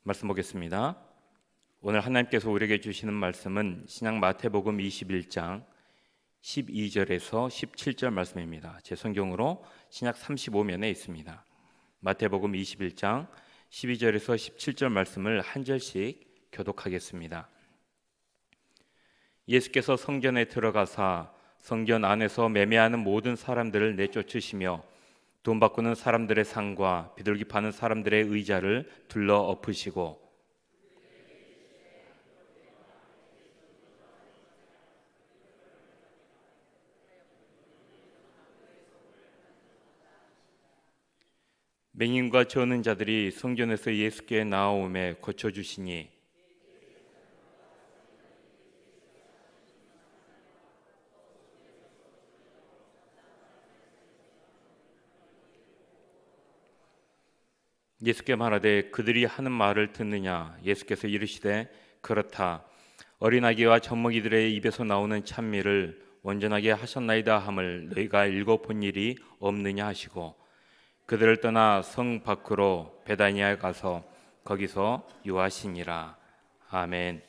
말씀 보겠습니다. 오늘 하나님께서 우리에게 주시는 말씀은 신약 마태복음 21장 12절에서 17절 말씀입니다. 제 성경으로 신약 35면에 있습니다. 마태복음 21장 12절에서 17절 말씀을 한 절씩 교독하겠습니다. 예수께서 성전에 들어가사 성전 안에서 매매하는 모든 사람들을 내쫓으시며 돈 바꾸는 사람들의 상과 비둘기 파는 사람들의 의자를 둘러 엎으시고 맹인과 저는 자들이 성전에서 예수께 나아오매 고쳐주시니 예수께 말하되 그들이 하는 말을 듣느냐. 예수께서 이르시되 그렇다. 어린아기와 젖먹이들의 입에서 나오는 찬미를 온전하게 하셨나이다 함을 너희가 읽어본 일이 없느냐 하시고 그들을 떠나 성 밖으로 베다니아에 가서 거기서 유하시니라. 아멘.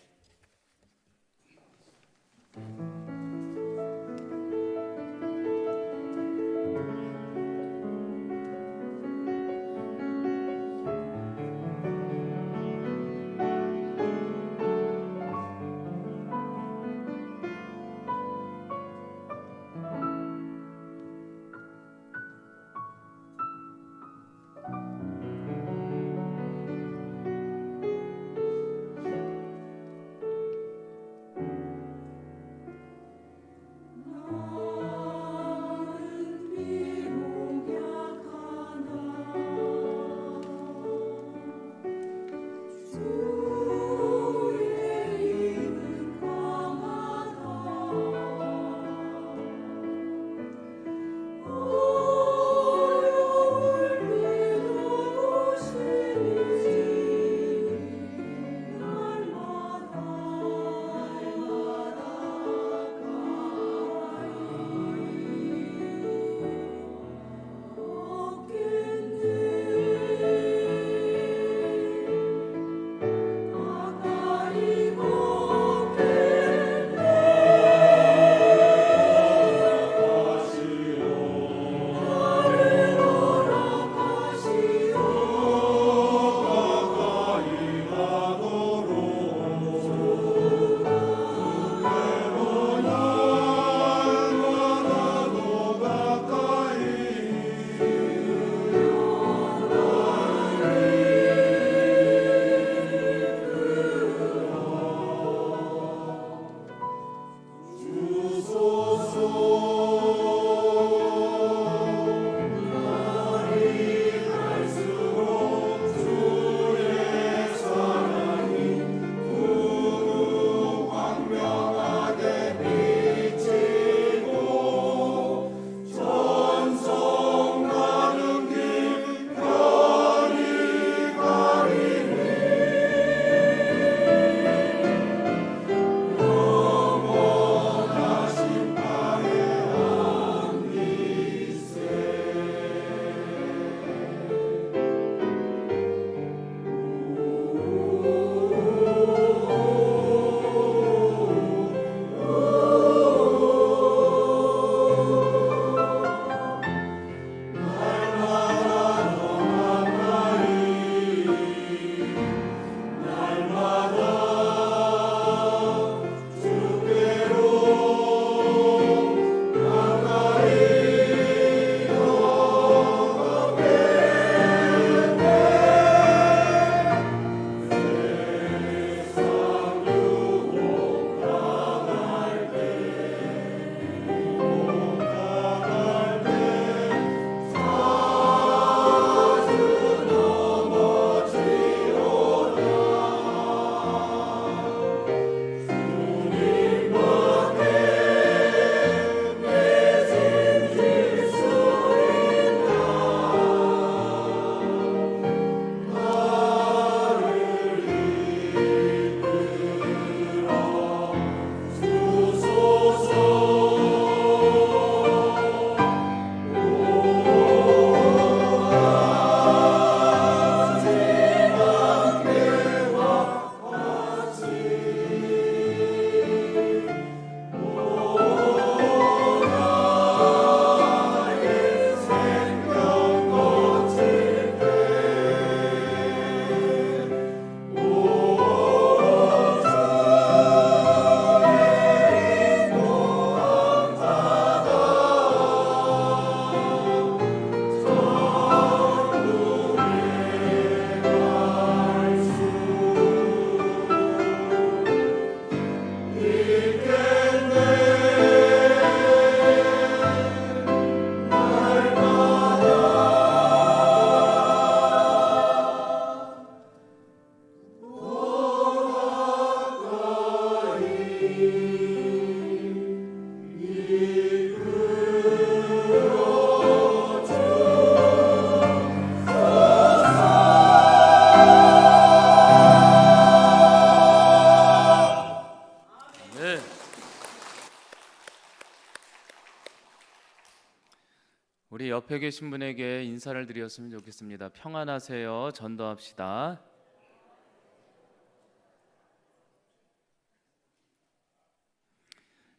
옆에 계신 분에게 인사를 드렸으면 좋겠습니다. 평안하세요. 전도합시다.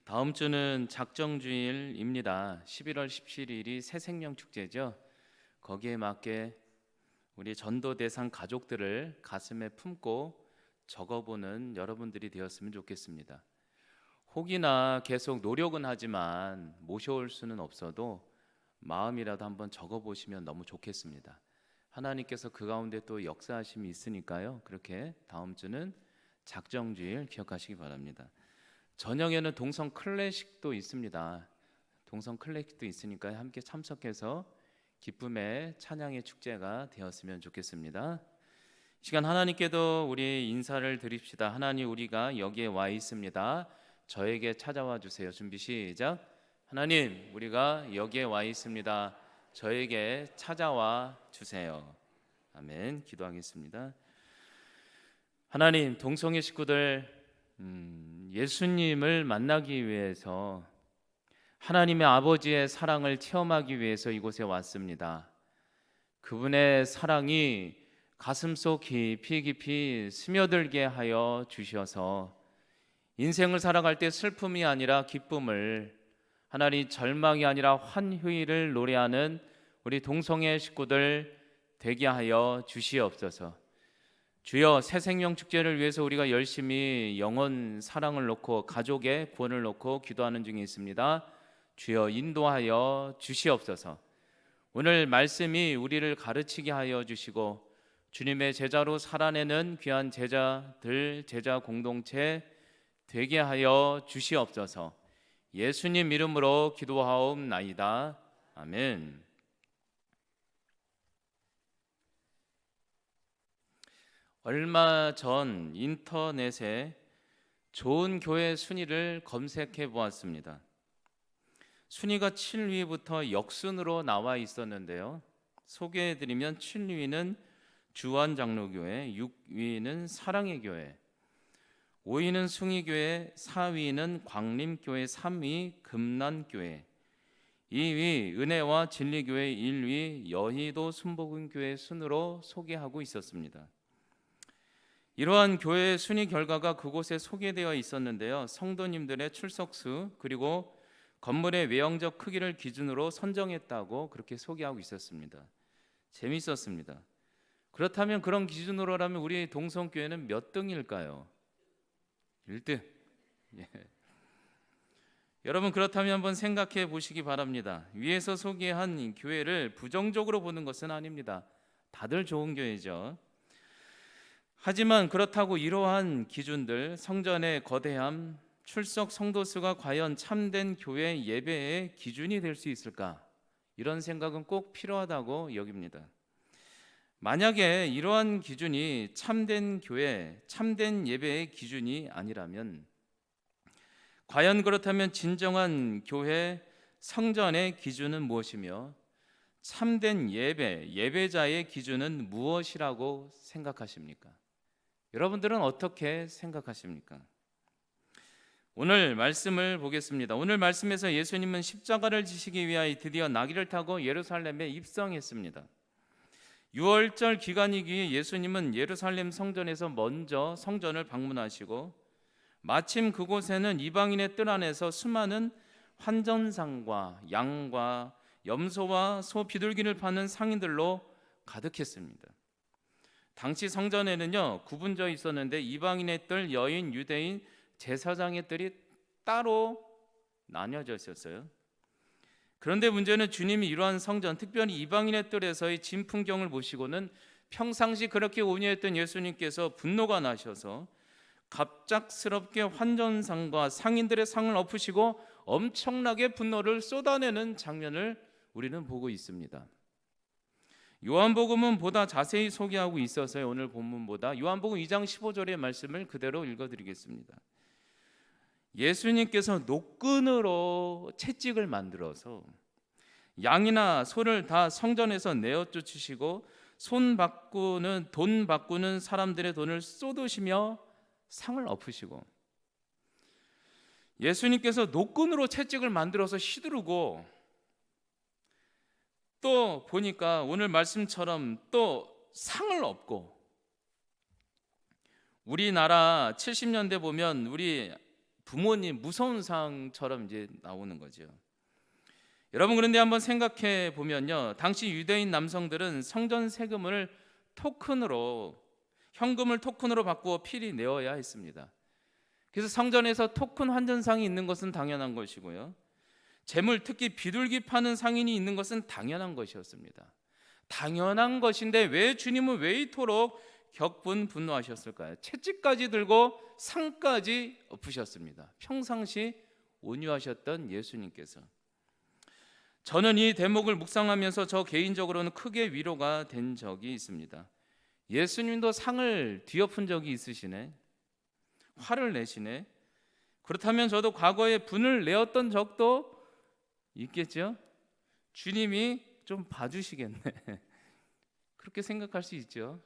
다음 주는 작정주일입니다. 11월 17일이 새생명 축제죠. 거기에 맞게 우리 전도 대상 가족들을 가슴에 품고 적어보는 여러분들이 되었으면 좋겠습니다. 혹이나 계속 노력은 하지만 모셔올 수는 없어도 마음이라도 한번 적어보시면 너무 좋겠습니다. 하나님께서 그 가운데 또 역사하심이 있으니까요. 그렇게 다음 주는 작정주일 기억하시기 바랍니다. 저녁에는 동성 클래식도 있습니다. 동성 클래식도 있으니까 함께 참석해서 기쁨의 찬양의 축제가 되었으면 좋겠습니다. 이 시간 하나님께도 우리 인사를 드립시다. 하나님, 우리가 여기에 와 있습니다. 저에게 찾아와 주세요. 준비 시작. 하나님, 우리가 여기에 와 있습니다. 저에게 찾아와 주세요. 아멘. 기도하겠습니다. 하나님, 동성애 식구들 예수님을 만나기 위해서, 하나님의 아버지의 사랑을 체험하기 위해서 이곳에 왔습니다. 그분의 사랑이 가슴속 깊이 깊이 스며들게 하여 주셔서 인생을 살아갈 때 슬픔이 아니라 기쁨을, 하나님 절망이 아니라 환희를 노래하는 우리 동성애 식구들 되게 하여 주시옵소서. 주여, 새생명 축제를 위해서 우리가 열심히 영혼 사랑을 놓고 가족의 구원을 놓고 기도하는 중에 있습니다. 주여, 인도하여 주시옵소서. 오늘 말씀이 우리를 가르치게 하여 주시고 주님의 제자로 살아내는 귀한 제자들, 제자 공동체 되게 하여 주시옵소서. 예수님 이름으로 기도하옵나이다. 아멘. 얼마 전 인터넷에 좋은 교회 순위를 검색해 보았습니다. 순위가 7위부터 역순으로 나와 있었는데요. 소개해드리면 7위는 주안장로교회, 6위는 사랑의 교회, 5위는 숭의교회, 4위는 광림교회, 3위 금난교회, 2위 은혜와 진리교회, 1위 여의도 순복음교회 순으로 소개하고 있었습니다. 이러한 교회 순위 결과가 그곳에 소개되어 있었는데요. 성도님들의 출석수 그리고 건물의 외형적 크기를 기준으로 선정했다고 그렇게 소개하고 있었습니다. 재밌었습니다. 그렇다면 그런 기준으로라면 우리 동성교회는 몇 등일까요? 1등. 예. 여러분, 그렇다면 한번 생각해 보시기 바랍니다. 위에서 소개한 교회를 부정적으로 보는 것은 아닙니다. 다들 좋은 교회죠. 하지만 그렇다고 이러한 기준들, 성전의 거대함, 출석 성도 수가 과연 참된 교회 예배의 기준이 될 수 있을까? 이런 생각은 꼭 필요하다고 여깁니다. 만약에 이러한 기준이 참된 교회, 참된 예배의 기준이 아니라면, 과연 그렇다면 진정한 교회 성전의 기준은 무엇이며 참된 예배, 예배자의 기준은 무엇이라고 생각하십니까? 여러분들은 어떻게 생각하십니까? 오늘 말씀을 보겠습니다. 오늘 말씀에서 예수님은 십자가를 지시기 위하여 드디어 나귀를 타고 예루살렘에 입성했습니다. 유월절 기간이기에 예수님은 예루살렘 성전에서 먼저 성전을 방문하시고 마침 그곳에는 이방인의 뜰 안에서 수많은 환전상과 양과 염소와 소 비둘기를 파는 상인들로 가득했습니다. 당시 성전에는요 구분져 있었는데 이방인의 뜰, 여인, 유대인, 제사장의 뜰이 따로 나뉘어져 있었어요. 그런데 문제는 주님이 이러한 성전, 특별히 이방인의 뜰에서의 진풍경을 보시고는 평상시 그렇게 온유했던 예수님께서 분노가 나셔서 갑작스럽게 환전상과 상인들의 상을 엎으시고 엄청나게 분노를 쏟아내는 장면을 우리는 보고 있습니다. 요한복음은 보다 자세히 소개하고 있어서요, 오늘 본문보다 요한복음 2장 15절의 말씀을 그대로 읽어드리겠습니다. 예수님께서 노끈으로 채찍을 만들어서 양이나 소를 다 성전에서 내어 쫓으시고 돈 바꾸는 사람들의 돈을 쏟으시며 상을 엎으시고, 예수님께서 노끈으로 채찍을 만들어서 휘두르고 또 보니까 오늘 말씀처럼 또 상을 얻고, 우리나라 70년대 보면 우리 부모님 무서운 상처럼 이제 나오는 거죠. 여러분, 그런데 한번 생각해 보면요, 당시 유대인 남성들은 성전 세금을 토큰으로, 현금을 토큰으로 바꾸어 필히 내어야 했습니다. 그래서 성전에서 토큰 환전상이 있는 것은 당연한 것이고요, 재물, 특히 비둘기 파는 상인이 있는 것은 당연한 것이었습니다. 당연한 것인데 왜 주님은 왜 이토록 격분 분노하셨을까요? 채찍까지 들고 상까지 엎으셨습니다. 평상시 온유하셨던 예수님께서. 저는 이 대목을 묵상하면서 저 개인적으로는 크게 위로가 된 적이 있습니다. 예수님도 상을 뒤엎은 적이 있으시네, 화를 내시네. 그렇다면 저도 과거에 분을 내었던 적도 있겠죠? 주님이 좀 봐주시겠네. 그렇게 생각할 수 있죠.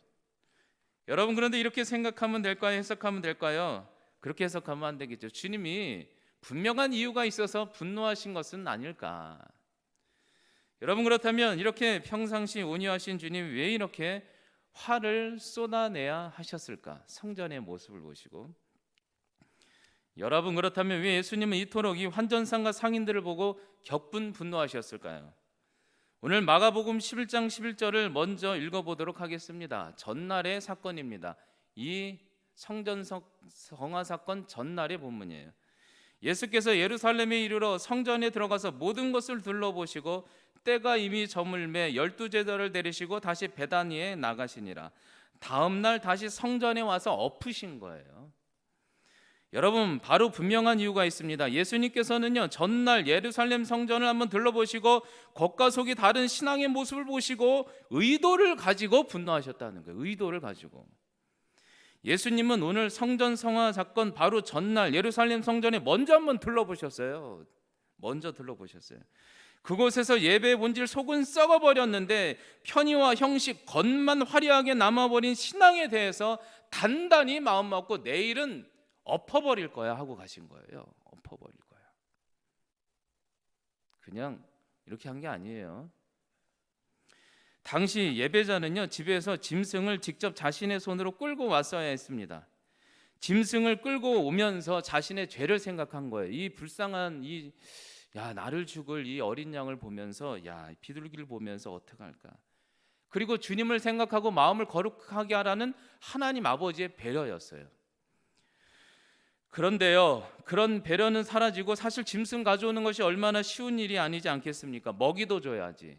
여러분, 그런데 이렇게 생각하면 될까요? 해석하면 될까요? 그렇게 해석하면 안 되겠죠. 주님이 분명한 이유가 있어서 분노하신 것은 아닐까. 여러분, 그렇다면 이렇게 평상시 온유하신 주님이 왜 이렇게 화를 쏟아내야 하셨을까? 성전의 모습을 보시고. 여러분, 그렇다면 왜 예수님은 이토록 이 환전상과 상인들을 보고 격분 분노하셨을까요? 오늘 마가복음 11장 11절을 먼저 읽어보도록 하겠습니다. 전날의 사건입니다. 이 성전 성화 사건 전날의 본문이에요. 예수께서 예루살렘에 이르러 성전에 들어가서 모든 것을 둘러보시고 때가 이미 저물매 12제자를 데리시고 다시 베다니에 나가시니라. 다음 날 다시 성전에 와서 엎으신 거예요. 여러분, 바로 분명한 이유가 있습니다. 예수님께서는요, 전날 예루살렘 성전을 한번 둘러보시고 겉과 속이 다른 신앙의 모습을 보시고 의도를 가지고 분노하셨다는 거예요. 의도를 가지고. 예수님은 오늘 성전 성화 사건 바로 전날 예루살렘 성전에 먼저 한번 둘러보셨어요. 먼저 둘러보셨어요. 그곳에서 예배의 본질 속은 썩어버렸는데 편의와 형식, 겉만 화려하게 남아버린 신앙에 대해서 단단히 마음 먹고 내일은 엎어버릴 거야 하고 가신 거예요. 엎어버릴 거야. 그냥 이렇게 한 게 아니에요. 당시 예배자는요, 집에서 짐승을 직접 자신의 손으로 끌고 왔어야 했습니다. 짐승을 끌고 오면서 자신의 죄를 생각한 거예요. 이 불쌍한 나를 죽을 이 어린 양을 보면서, 비둘기를 보면서 어떡할까. 그리고 주님을 생각하고 마음을 거룩하게 하라는 하나님 아버지의 배려였어요. 그런데요, 그런 배려는 사라지고 사실 짐승 가져오는 것이 얼마나 쉬운 일이 아니지 않겠습니까? 먹이도 줘야지,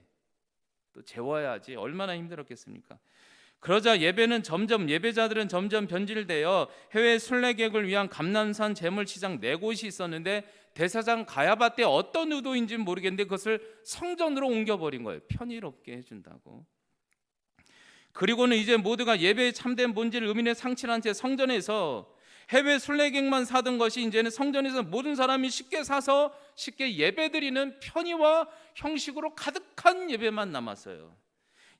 또 재워야지, 얼마나 힘들었겠습니까? 그러자 예배자들은 점점 변질되어 해외 순례객을 위한 감람산 제물시장 4곳이 있었는데 대사장 가야바 때 어떤 의도인지는 모르겠는데 그것을 성전으로 옮겨버린 거예요. 편의롭게 해준다고. 그리고는 이제 모두가 예배의 참된 본질을 의미에 상실한 채 성전에서 해외 순례객만 사던 것이 이제는 성전에서 모든 사람이 쉽게 사서 쉽게 예배드리는 편의와 형식으로 가득한 예배만 남았어요.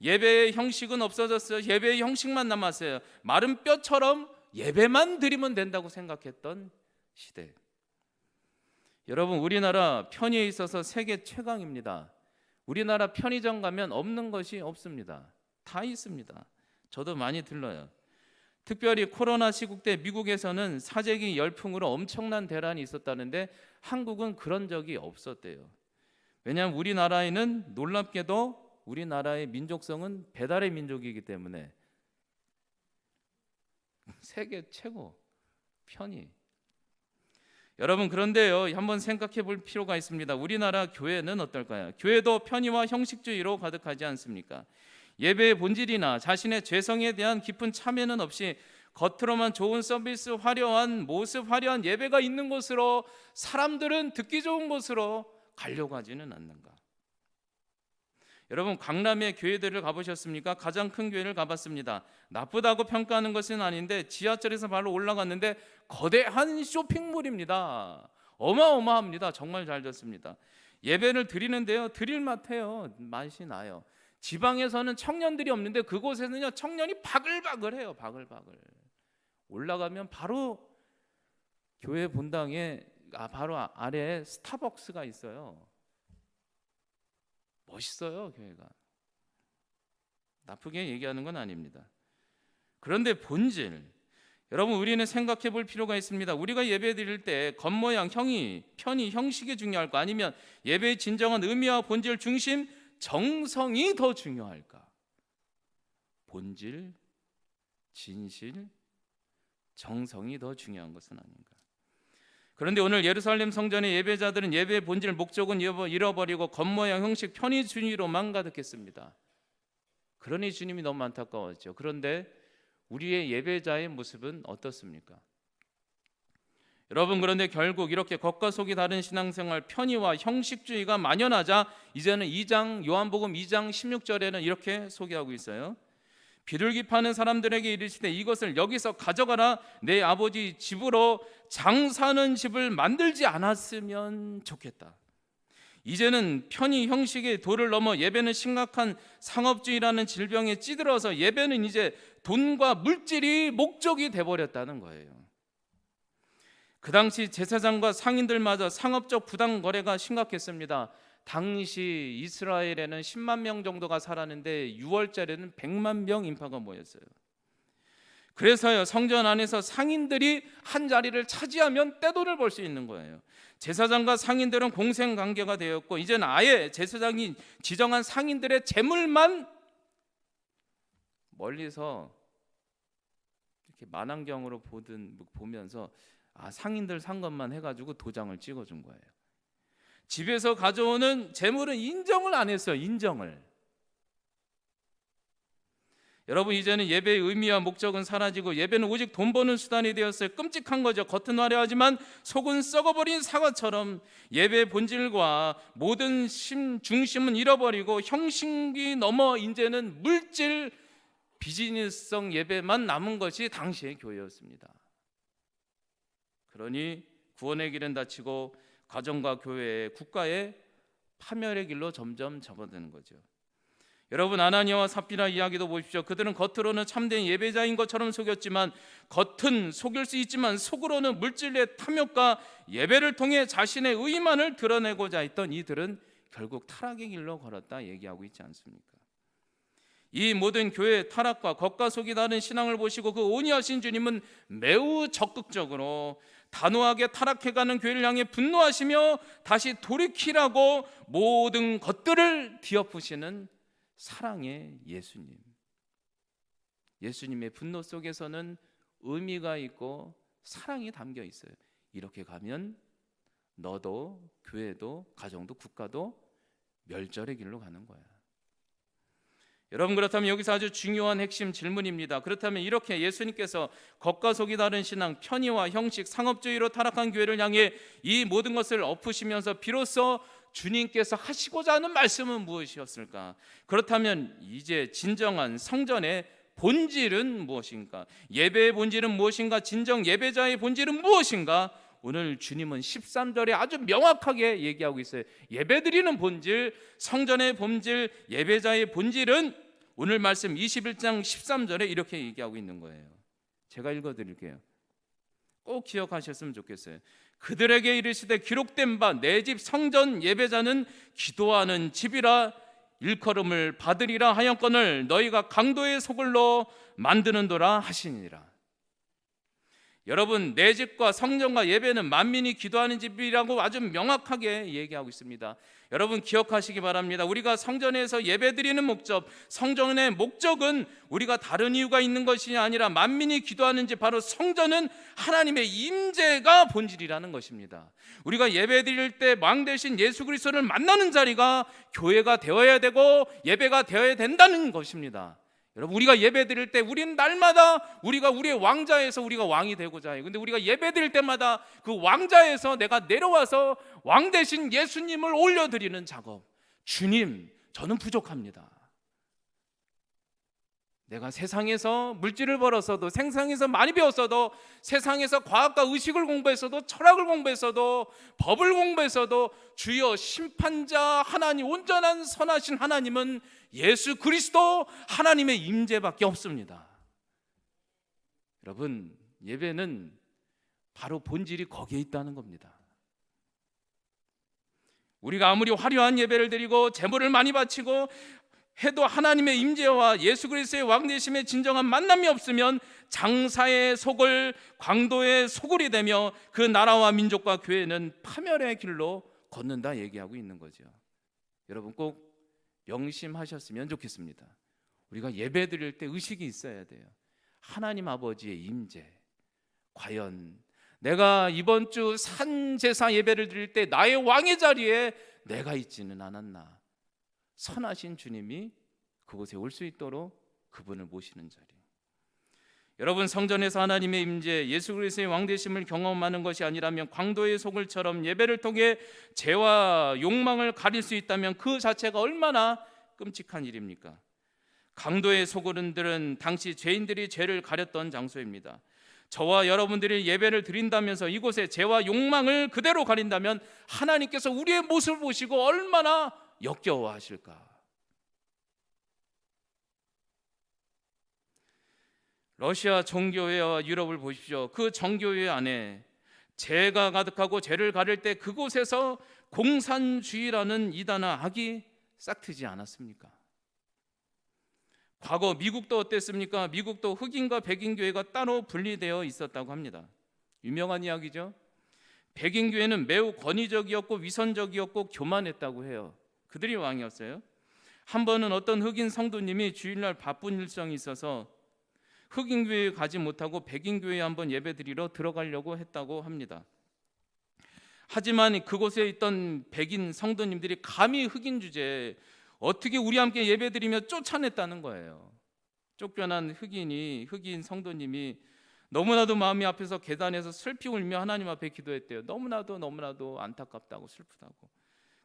예배의 형식은 없어졌어요. 예배의 형식만 남았어요. 마른 뼈처럼 예배만 드리면 된다고 생각했던 시대. 여러분, 우리나라 편의에 있어서 세계 최강입니다. 우리나라 편의점 가면 없는 것이 없습니다. 다 있습니다. 저도 많이 들러요. 특별히 코로나 시국 때 미국에서는 사재기 열풍으로 엄청난 대란이 있었다는데 한국은 그런 적이 없었대요. 왜냐하면 우리나라에는 놀랍게도 우리나라의 민족성은 배달의 민족이기 때문에 세계 최고 편의. 여러분, 그런데요, 한번 생각해 볼 필요가 있습니다. 우리나라 교회는 어떨까요? 교회도 편의와 형식주의로 가득하지 않습니까? 예배의 본질이나 자신의 죄성에 대한 깊은 참여는 없이 겉으로만 좋은 서비스, 화려한 모습, 화려한 예배가 있는 곳으로 사람들은 듣기 좋은 곳으로 가려고 하지는 않는가? 여러분, 강남의 교회들을 가보셨습니까? 가장 큰 교회를 가봤습니다. 나쁘다고 평가하는 것은 아닌데 지하철에서 바로 올라갔는데 거대한 쇼핑몰입니다. 어마어마합니다. 정말 잘 됐습니다. 예배를 드리는데요, 드릴만해요. 맛이 나요. 지방에서는 청년들이 없는데 그곳에는요, 청년이 바글바글해요. 바글바글. 올라가면 바로 교회 본당에 바로 아래에 스타벅스가 있어요. 멋있어요, 교회가. 나쁘게 얘기하는 건 아닙니다. 그런데 본질, 여러분 우리는 생각해 볼 필요가 있습니다. 우리가 예배 드릴 때 겉모양, 편의, 형식이 중요할까? 아니면 예배의 진정한 의미와 본질 중심, 정성이 더 중요할까? 본질, 진실, 정성이 더 중요한 것은 아닌가? 그런데 오늘 예루살렘 성전의 예배자들은 예배의 본질, 목적은 잃어버리고 겉모양, 형식, 편의주의로만 가득했습니다. 그러니 주님이 너무 안타까웠죠. 그런데 우리의 예배자의 모습은 어떻습니까? 여러분, 그런데 결국 이렇게 겉과 속이 다른 신앙생활, 편의와 형식주의가 만연하자 이제는 요한복음 2장 16절에는 이렇게 소개하고 있어요. 비둘기 파는 사람들에게 이르시되 이것을 여기서 가져가라. 내 아버지 집으로 장사하는 집을 만들지 않았으면 좋겠다. 이제는 편의 형식의 도를 넘어 예배는 심각한 상업주의라는 질병에 찌들어서 예배는 이제 돈과 물질이 목적이 돼버렸다는 거예요. 그 당시 제사장과 상인들마저 상업적 부당 거래가 심각했습니다. 당시 이스라엘에는 10만 명 정도가 살았는데 6월달에는 100만 명 인파가 모였어요. 그래서요, 성전 안에서 상인들이 한 자리를 차지하면 떼돈을 벌 수 있는 거예요. 제사장과 상인들은 공생관계가 되었고 이제는 아예 제사장이 지정한 상인들의 재물만 멀리서 이렇게 만안경으로 보면서 상인들 산 것만 해가지고 도장을 찍어준 거예요. 집에서 가져오는 재물은 인정을 안 했어요. 인정을. 여러분, 이제는 예배의 의미와 목적은 사라지고 예배는 오직 돈 버는 수단이 되었어요. 끔찍한 거죠. 겉은 화려하지만 속은 썩어버린 사과처럼 예배의 본질과 모든 중심은 잃어버리고 형식이 넘어 이제는 물질, 비즈니스성 예배만 남은 것이 당시의 교회였습니다. 그러니 구원의 길은 닫히고 가정과 교회, 국가의 파멸의 길로 점점 접어드는 거죠. 여러분, 아나니아와 삽비라 이야기도 보십시오. 그들은 겉으로는 참된 예배자인 것처럼 속였지만 겉은 속일 수 있지만 속으로는 물질의 탐욕과 예배를 통해 자신의 의만을 드러내고자 했던 이들은 결국 타락의 길로 걸었다 얘기하고 있지 않습니까? 이 모든 교회의 타락과 겉과 속이 다른 신앙을 보시고 그 온유하신 주님은 매우 적극적으로 단호하게 타락해가는 교회를 향해 분노하시며 다시 돌이키라고 모든 것들을 뒤엎으시는 사랑의 예수님. 예수님의 분노 속에서는 의미가 있고 사랑이 담겨 있어요. 이렇게 가면 너도, 교회도, 가정도, 국가도 멸절의 길로 가는 거야. 여러분, 그렇다면 여기서 아주 중요한 핵심 질문입니다. 그렇다면 이렇게 예수님께서 겉과 속이 다른 신앙, 편의와 형식, 상업주의로 타락한 교회를 향해 이 모든 것을 엎으시면서 비로소 주님께서 하시고자 하는 말씀은 무엇이었을까? 그렇다면 이제 진정한 성전의 본질은 무엇인가? 예배의 본질은 무엇인가? 진정 예배자의 본질은 무엇인가? 오늘 주님은 13절에 아주 명확하게 얘기하고 있어요. 예배드리는 본질, 성전의 본질, 예배자의 본질은 오늘 말씀 21장 13절에 이렇게 얘기하고 있는 거예요. 제가 읽어드릴게요. 꼭 기억하셨으면 좋겠어요. 그들에게 이르시되 기록된 바 내 집 성전 예배자는 기도하는 집이라 일컬음을 받으리라 하였거늘 너희가 강도의 소굴로 만드는도라 하시니라. 여러분, 내 집과 성전과 예배는 만민이 기도하는 집이라고 아주 명확하게 얘기하고 있습니다. 여러분, 기억하시기 바랍니다. 우리가 성전에서 예배드리는 목적, 성전의 목적은 우리가 다른 이유가 있는 것이 아니라 만민이 기도하는 집, 바로 성전은 하나님의 임재가 본질이라는 것입니다. 우리가 예배드릴 때 왕 대신 예수 그리스도를 만나는 자리가 교회가 되어야 되고 예배가 되어야 된다는 것입니다. 여러분, 우리가 예배 드릴 때 우리는 날마다 우리가 우리의 왕자에서 우리가 왕이 되고자 해요. 근데 우리가 예배 드릴 때마다 그 왕자에서 내가 내려와서 왕 대신 예수님을 올려드리는 작업. 주님, 저는 부족합니다. 내가 세상에서 물질을 벌었어도, 세상에서 많이 배웠어도, 세상에서 과학과 의식을 공부했어도, 철학을 공부했어도, 법을 공부했어도 주여 심판자 하나님, 온전한 선하신 하나님은 예수 그리스도 하나님의 임재밖에 없습니다. 여러분, 예배는 바로 본질이 거기에 있다는 겁니다. 우리가 아무리 화려한 예배를 드리고 제물을 많이 바치고 해도 하나님의 임재와 예수 그리스도의 왕되심의 진정한 만남이 없으면 장사의 속을 광도의 소굴이 되며 그 나라와 민족과 교회는 파멸의 길로 걷는다 얘기하고 있는 거죠. 여러분 꼭 명심하셨으면 좋겠습니다. 우리가 예배 드릴 때 의식이 있어야 돼요. 하나님 아버지의 임재. 과연 내가 이번 주 산제사 예배를 드릴 때 나의 왕의 자리에 내가 있지는 않았나? 선하신 주님이 그곳에 올 수 있도록 그분을 모시는 자리. 여러분 성전에서 하나님의 임재, 예수 그리스도의 왕되심을 경험하는 것이 아니라면 광도의 소굴처럼 예배를 통해 죄와 욕망을 가릴 수 있다면 그 자체가 얼마나 끔찍한 일입니까? 강도의 소굴들은 당시 죄인들이 죄를 가렸던 장소입니다. 저와 여러분들이 예배를 드린다면서 이곳에 죄와 욕망을 그대로 가린다면 하나님께서 우리의 모습을 보시고 얼마나 역겨워하실까? 러시아 정교회와 유럽을 보십시오. 그 정교회 안에 죄가 가득하고 죄를 가릴 때 그곳에서 공산주의라는 이단아 악이 싹트지 않았습니까? 과거 미국도 어땠습니까? 미국도 흑인과 백인 교회가 따로 분리되어 있었다고 합니다. 유명한 이야기죠. 백인 교회는 매우 권위적이었고 위선적이었고 교만했다고 해요. 그들이 왕이었어요. 한 번은 어떤 흑인 성도님이 주일날 바쁜 일정이 있어서 흑인 교회에 가지 못하고 백인 교회에 한번 예배드리러 들어가려고 했다고 합니다. 하지만 그곳에 있던 백인 성도님들이 감히 흑인 주제에 어떻게 우리 함께 예배드리며 쫓아냈다는 거예요. 쫓겨난 흑인 성도님이 너무나도 마음이 아파서 계단에서 슬피 울며 하나님 앞에 기도했대요. 너무나도 안타깝다고 슬프다고.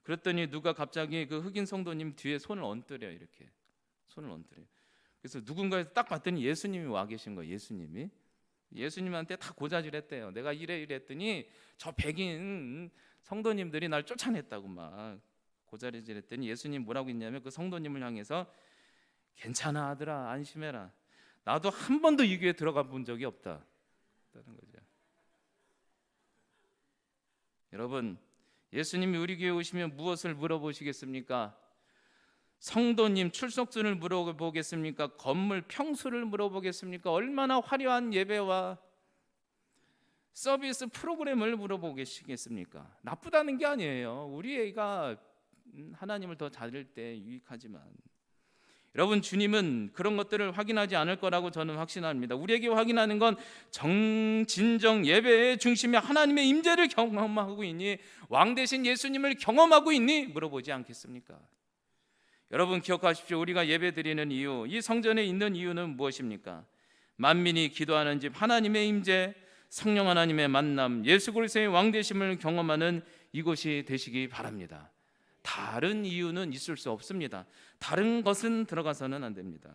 그랬더니 누가 갑자기 그 흑인 성도님 뒤에 손을 얹더래요. 이렇게 손을 얹더래요. 그래서 누군가에서 딱 봤더니 예수님이 와 계신 거예요. 예수님한테 다 고자질했대요. 내가 이래 했더니 저 백인 성도님들이 날 쫓아냈다고 막 고자질했더니 예수님 뭐라고 했냐면 그 성도님을 향해서 괜찮아 아들아 안심해라. 나도 한 번도 이 교회에 들어가 본 적이 없다. 그런 거죠. 여러분 예수님이 우리 교회에 오시면 무엇을 물어보시겠습니까? 성도님 출석순을 물어보겠습니까? 건물 평수를 물어보겠습니까? 얼마나 화려한 예배와 서비스 프로그램을 물어보시겠습니까? 나쁘다는 게 아니에요. 우리 애가 하나님을 더 찾을 때 유익하지만 여러분 주님은 그런 것들을 확인하지 않을 거라고 저는 확신합니다. 우리에게 확인하는 건 진정 예배의 중심에 하나님의 임재를 경험하고 있니? 왕 대신 예수님을 경험하고 있니? 물어보지 않겠습니까? 여러분 기억하십시오. 우리가 예배드리는 이유, 이 성전에 있는 이유는 무엇입니까? 만민이 기도하는 집 하나님의 임재, 성령 하나님의 만남, 예수 그리스도의 왕 되심을 경험하는 이곳이 되시기 바랍니다. 다른 이유는 있을 수 없습니다. 다른 것은 들어가서는 안 됩니다.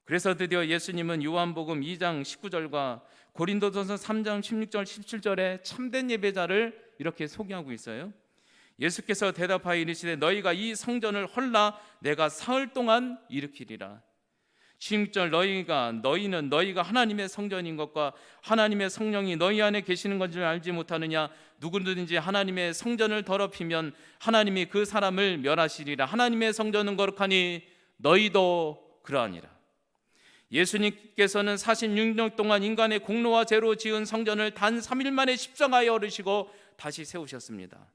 그래서 드디어 예수님은 요한복음 2장 19절과 고린도전서 3장 16절 17절에 참된 예배자를 이렇게 소개하고 있어요. 예수께서 대답하여 이르시되 너희가 이 성전을 헐라 내가 사흘 동안 일으키리라. 16절 너희는 너희가 하나님의 성전인 것과 하나님의 성령이 너희 안에 계시는 것을 알지 못하느냐? 누구든지 하나님의 성전을 더럽히면 하나님이 그 사람을 멸하시리라. 하나님의 성전은 거룩하니 너희도 그러하니라. 예수님께서는 46년 동안 인간의 공로와 죄로 지은 성전을 단 3일 만에 십자가에 오르시고 다시 세우셨습니다.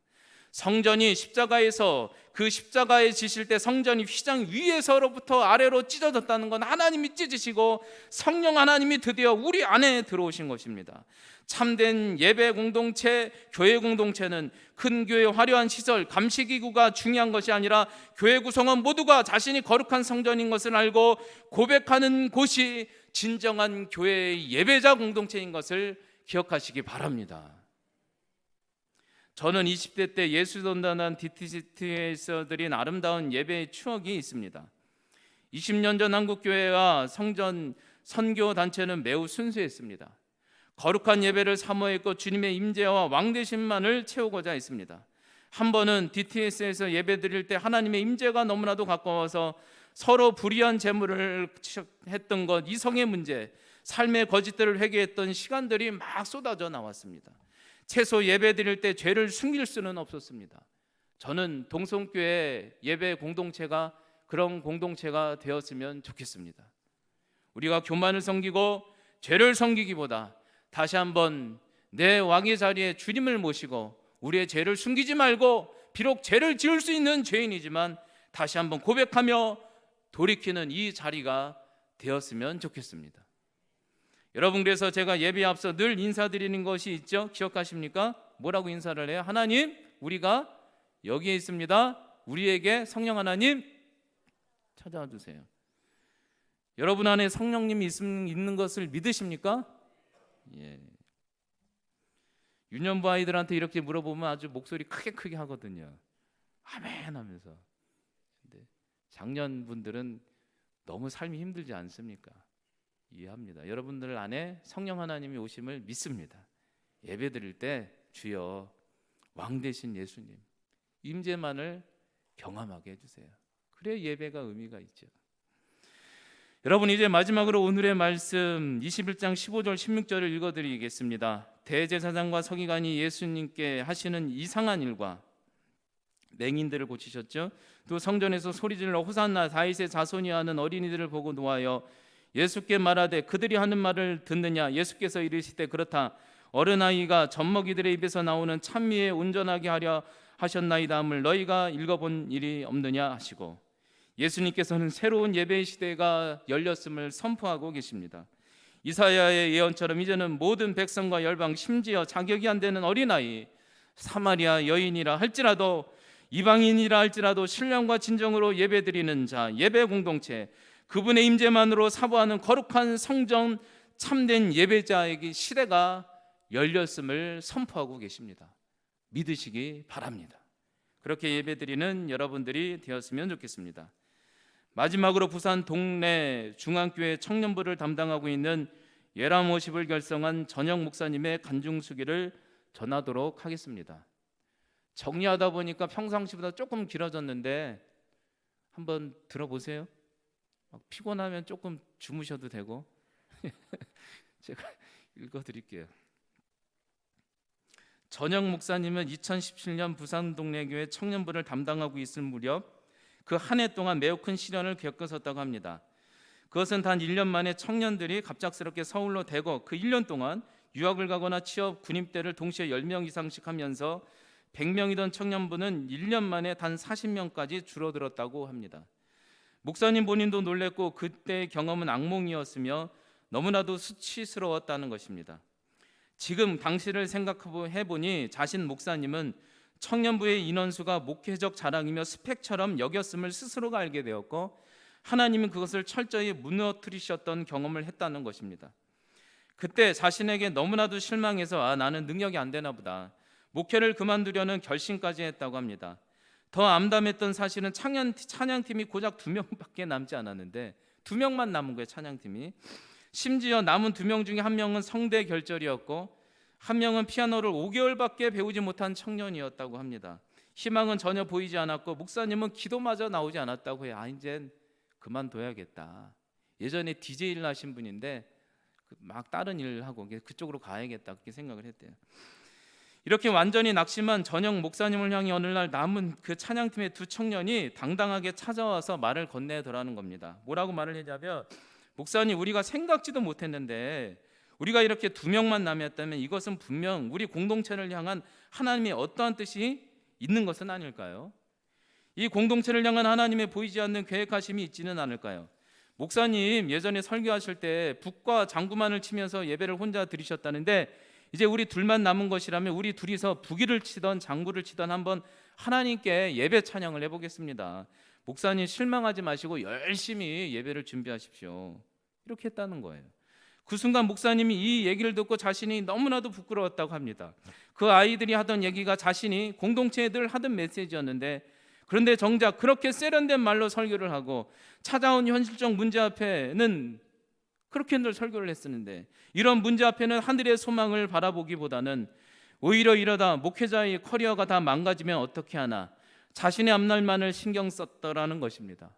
성전이 십자가에서 그 십자가에 지실 때 성전이 휘장 위에서로부터 아래로 찢어졌다는 건 하나님이 찢으시고 성령 하나님이 드디어 우리 안에 들어오신 것입니다. 참된 예배 공동체, 교회 공동체는 큰 교회 화려한 시설, 감시기구가 중요한 것이 아니라 교회 구성원 모두가 자신이 거룩한 성전인 것을 알고 고백하는 곳이 진정한 교회의 예배자 공동체인 것을 기억하시기 바랍니다. 저는 20대 때 예수전단한 DTC에서 드린 아름다운 예배의 추억이 있습니다. 20년 전 한국교회와 성전 선교단체는 매우 순수했습니다. 거룩한 예배를 사모했고 주님의 임재와 왕되심만을 채우고자 했습니다. 한 번은 DTS에서 예배 드릴 때 하나님의 임재가 너무나도 가까워서 서로 불의한 재물을 했던 것, 이성의 문제, 삶의 거짓들을 회개했던 시간들이 막 쏟아져 나왔습니다. 채소 예배 드릴 때 죄를 숨길 수는 없었습니다. 저는 동성교회 예배 공동체가 그런 공동체가 되었으면 좋겠습니다. 우리가 교만을 섬기고 죄를 섬기기보다 다시 한번 내 왕의 자리에 주님을 모시고 우리의 죄를 숨기지 말고, 비록 죄를 지을 수 있는 죄인이지만 다시 한번 고백하며 돌이키는 이 자리가 되었으면 좋겠습니다. 여러분, 그래서 제가 예배에 앞서 늘 인사드리는 것이 있죠. 기억하십니까? 뭐라고 인사를 해요? 하나님, 우리가 여기에 있습니다. 우리에게 성령 하나님 찾아와 주세요. 여러분 안에 성령님이 있는 것을 믿으십니까? 예. 유년부 아이들한테 이렇게 물어보면 아주 목소리 크게 하거든요. 아멘 하면서. 근데 장년분들은 너무 삶이 힘들지 않습니까? 이해합니다. 여러분들 안에 성령 하나님이 오심을 믿습니다. 예배 드릴 때 주여 왕 되신 예수님 임재만을 경험하게 해주세요. 그래 예배가 의미가 있죠. 여러분, 이제 마지막으로 오늘의 말씀 21장 15절 16절을 읽어드리겠습니다. 대제사장과 서기관이 예수님께 하시는 이상한 일과 맹인들을 고치셨죠. 또 성전에서 소리질러 호산나 다윗의 자손이 하는 어린이들을 보고 노하여 예수께 말하되 그들이 하는 말을 듣느냐. 예수께서 이르시되 그렇다. 어른아이가 젖먹이들의 입에서 나오는 찬미에 온전하게 하려 하셨나이다 함을 너희가 읽어본 일이 없느냐 하시고, 예수님께서는 새로운 예배의 시대가 열렸음을 선포하고 계십니다. 이사야의 예언처럼 이제는 모든 백성과 열방, 심지어 자격이 안 되는 어린아이, 사마리아 여인이라 할지라도, 이방인이라 할지라도 신령과 진정으로 예배드리는 자, 예배 공동체, 그분의 임재만으로 사모하는 거룩한 성전, 참된 예배자에게 시대가 열렸음을 선포하고 계십니다. 믿으시기 바랍니다. 그렇게 예배드리는 여러분들이 되었으면 좋겠습니다. 마지막으로 부산 동래 중앙교회 청년부를 담당하고 있는 예람 50을 결성한 전영 목사님의 간증수기를 전하도록 하겠습니다. 정리하다 보니까 평상시보다 조금 길어졌는데 한번 들어보세요. 피곤하면 조금 주무셔도 되고 제가 읽어드릴게요. 전영 목사님은 2017년 부산 동래교회 청년부를 담당하고 있을 무렵 그 한 해 동안 매우 큰 시련을 겪었었다고 합니다. 그것은 단 1년 만에 청년들이 갑작스럽게 서울로 대거 그 1년 동안 유학을 가거나 취업, 군입대를 동시에 10명 이상씩 하면서 100명이던 청년부는 1년 만에 단 40명까지 줄어들었다고 합니다. 목사님 본인도 놀랬고 그때의 경험은 악몽이었으며 너무나도 수치스러웠다는 것입니다. 지금 당시를 생각해보니 자신 목사님은 청년부의 인원수가 목회적 자랑이며 스펙처럼 여겼음을 스스로가 알게 되었고 하나님은 그것을 철저히 무너뜨리셨던 경험을 했다는 것입니다. 그때 자신에게 너무나도 실망해서 나는 능력이 안 되나 보다, 목회를 그만두려는 결심까지 했다고 합니다. 더 암담했던 사실은 찬양팀이 고작 2명밖에 남지 않았는데 2명만 남은 거예요. 찬양팀이. 심지어 남은 2명 중에 1명은 성대 결절이었고 1명은 피아노를 5개월밖에 배우지 못한 청년이었다고 합니다. 희망은 전혀 보이지 않았고 목사님은 기도마저 나오지 않았다고 해요. 이젠 그만둬야겠다. 예전에 DJ를 하신 분인데 막 다른 일을 하고 그쪽으로 가야겠다 그렇게 생각을 했대요. 이렇게 완전히 낙심한 전영 목사님을 향해 어느 날 남은 그 찬양팀의 2 청년이 당당하게 찾아와서 말을 건네더라는 겁니다. 뭐라고 말을 했냐면, 목사님, 우리가 생각지도 못했는데 우리가 이렇게 2명만 남았다면 이것은 분명 우리 공동체를 향한 하나님의 어떠한 뜻이 있는 것은 아닐까요? 이 공동체를 향한 하나님의 보이지 않는 계획하심이 있지는 않을까요? 목사님 예전에 설교하실 때 북과 장구만을 치면서 예배를 혼자 드리셨다는데 이제 우리 둘만 남은 것이라면 우리 둘이서 북이를 치던 장구를 치던 한번 하나님께 예배 찬양을 해보겠습니다. 목사님 실망하지 마시고 열심히 예배를 준비하십시오. 이렇게 했다는 거예요. 그 순간 목사님이 이 얘기를 듣고 자신이 너무나도 부끄러웠다고 합니다. 그 아이들이 하던 얘기가 자신이 공동체에 늘 하던 메시지였는데, 그런데 정작 그렇게 세련된 말로 설교를 하고 찾아온 현실적 문제 앞에는 그렇게 늘 설교를 했었는데, 이런 문제 앞에는 하늘의 소망을 바라보기보다는 오히려 이러다 목회자의 커리어가 다 망가지면 어떻게 하나 자신의 앞날만을 신경 썼더라는 것입니다.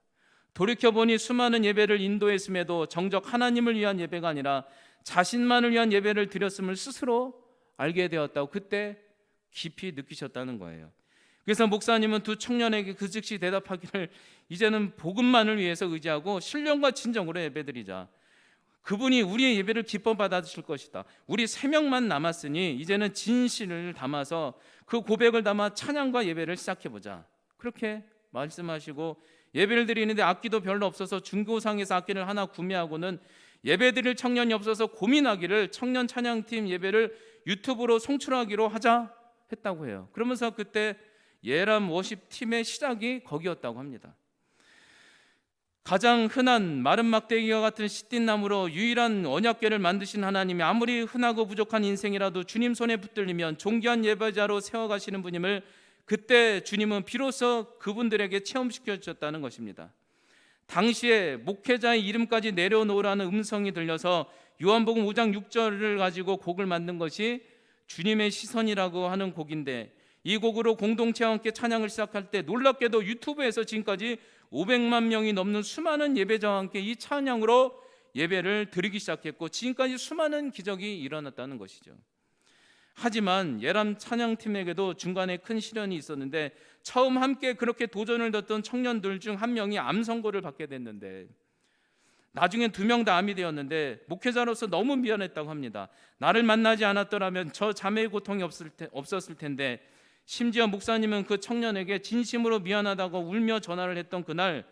돌이켜보니 수많은 예배를 인도했음에도 정작 하나님을 위한 예배가 아니라 자신만을 위한 예배를 드렸음을 스스로 알게 되었다고 그때 깊이 느끼셨다는 거예요. 그래서 목사님은 두 청년에게 그 즉시 대답하기를 이제는 복음만을 위해서 의지하고 신령과 진정으로 예배드리자. 그분이 우리의 예배를 기뻐 받아주실 것이다. 우리 3명만 남았으니 이제는 진실을 담아서 그 고백을 담아 찬양과 예배를 시작해보자. 그렇게 말씀하시고 예배를 드리는데 악기도 별로 없어서 중고상에서 악기를 하나 구매하고는 예배드릴 청년이 없어서 고민하기를 청년 찬양팀 예배를 유튜브로 송출하기로 하자 했다고 해요. 그러면서 그때 예람 워십 팀의 시작이 거기였다고 합니다. 가장 흔한 마른 막대기와 같은 시띠나무로 유일한 언약궤를 만드신 하나님이 아무리 흔하고 부족한 인생이라도 주님 손에 붙들리면 존귀한 예배자로 세워가시는 분임을 그때 주님은 비로소 그분들에게 체험시켜 주셨다는 것입니다. 당시에 목회자의 이름까지 내려놓으라는 음성이 들려서 요한복음 5장 6절을 가지고 곡을 만든 것이 주님의 시선이라고 하는 곡인데, 이 곡으로 공동체와 함께 찬양을 시작할 때 놀랍게도 유튜브에서 지금까지 500만 명이 넘는 수많은 예배자와 함께 이 찬양으로 예배를 드리기 시작했고 지금까지 수많은 기적이 일어났다는 것이죠. 하지만 예람 찬양팀에게도 중간에 큰 시련이 있었는데, 처음 함께 그렇게 도전을 뒀던 청년들 중 한 명이 암 선고를 받게 됐는데, 나중엔 2명 다 암이 되었는데 목회자로서 너무 미안했다고 합니다. 나를 만나지 않았더라면 저 자매의 고통이 없었을 텐데, 심지어 목사님은 그 청년에게 진심으로 미안하다고 울며 전화를 했던 그날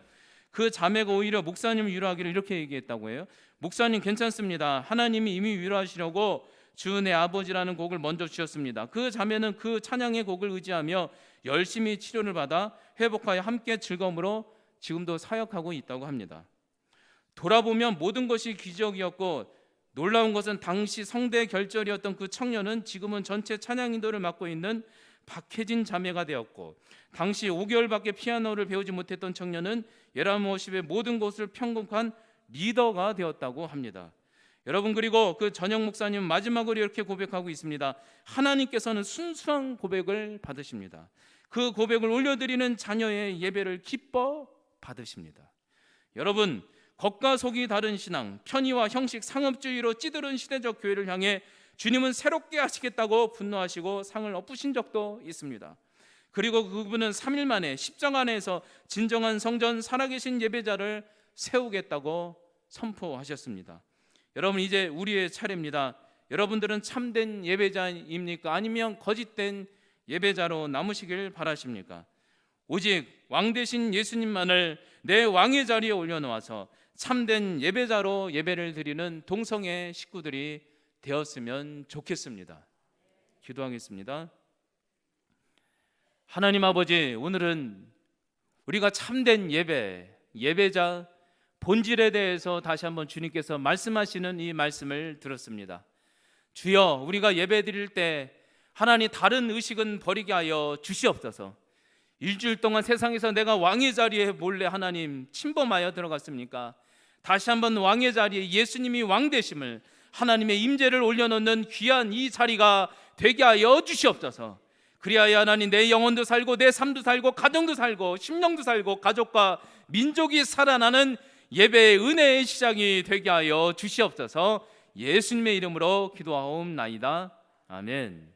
그 자매가 오히려 목사님을 위로하기를 이렇게 얘기했다고 해요. 목사님 괜찮습니다. 하나님이 이미 위로하시려고 주은혜 아버지라는 곡을 먼저 주셨습니다. 그 자매는 그 찬양의 곡을 의지하며 열심히 치료를 받아 회복하여 함께 즐거움으로 지금도 사역하고 있다고 합니다. 돌아보면 모든 것이 기적이었고 놀라운 것은 당시 성대 결절이었던 그 청년은 지금은 전체 찬양 인도를 맡고 있는 박혜진 자매가 되었고, 당시 5개월밖에 피아노를 배우지 못했던 청년은 예람 워십의 모든 것을 편곡한 리더가 되었다고 합니다. 여러분, 그리고 그 전영 목사님 마지막으로 이렇게 고백하고 있습니다. 하나님께서는 순수한 고백을 받으십니다. 그 고백을 올려드리는 자녀의 예배를 기뻐 받으십니다. 여러분, 겉과 속이 다른 신앙, 편의와 형식, 상업주의로 찌들은 시대적 교회를 향해 주님은 새롭게 하시겠다고 분노하시고 상을 엎으신 적도 있습니다. 그리고 그분은 3일 만에 십자가 안에서 진정한 성전 살아계신 예배자를 세우겠다고 선포하셨습니다. 여러분, 이제 우리의 차례입니다. 여러분들은 참된 예배자입니까? 아니면 거짓된 예배자로 남으시길 바라십니까? 오직 왕 되신 예수님만을 내 왕의 자리에 올려놓아서 참된 예배자로 예배를 드리는 동성애 식구들이 되었으면 좋겠습니다. 기도하겠습니다. 하나님 아버지, 오늘은 우리가 참된 예배자 본질에 대해서 다시 한번 주님께서 말씀하시는 이 말씀을 들었습니다. 주여, 우리가 예배 드릴 때 하나님 다른 의식은 버리게 하여 주시옵소서. 일주일 동안 세상에서 내가 왕의 자리에 몰래 하나님 침범하여 들어갔습니까? 다시 한번 왕의 자리에 예수님이 왕 되심을, 하나님의 임재를 올려놓는 귀한 이 자리가 되게 하여 주시옵소서. 그리하여 하나님 내 영혼도 살고 내 삶도 살고 가정도 살고 심령도 살고 가족과 민족이 살아나는 예배의 은혜의 시작이 되게 하여 주시옵소서. 예수님의 이름으로 기도하옵나이다. 아멘.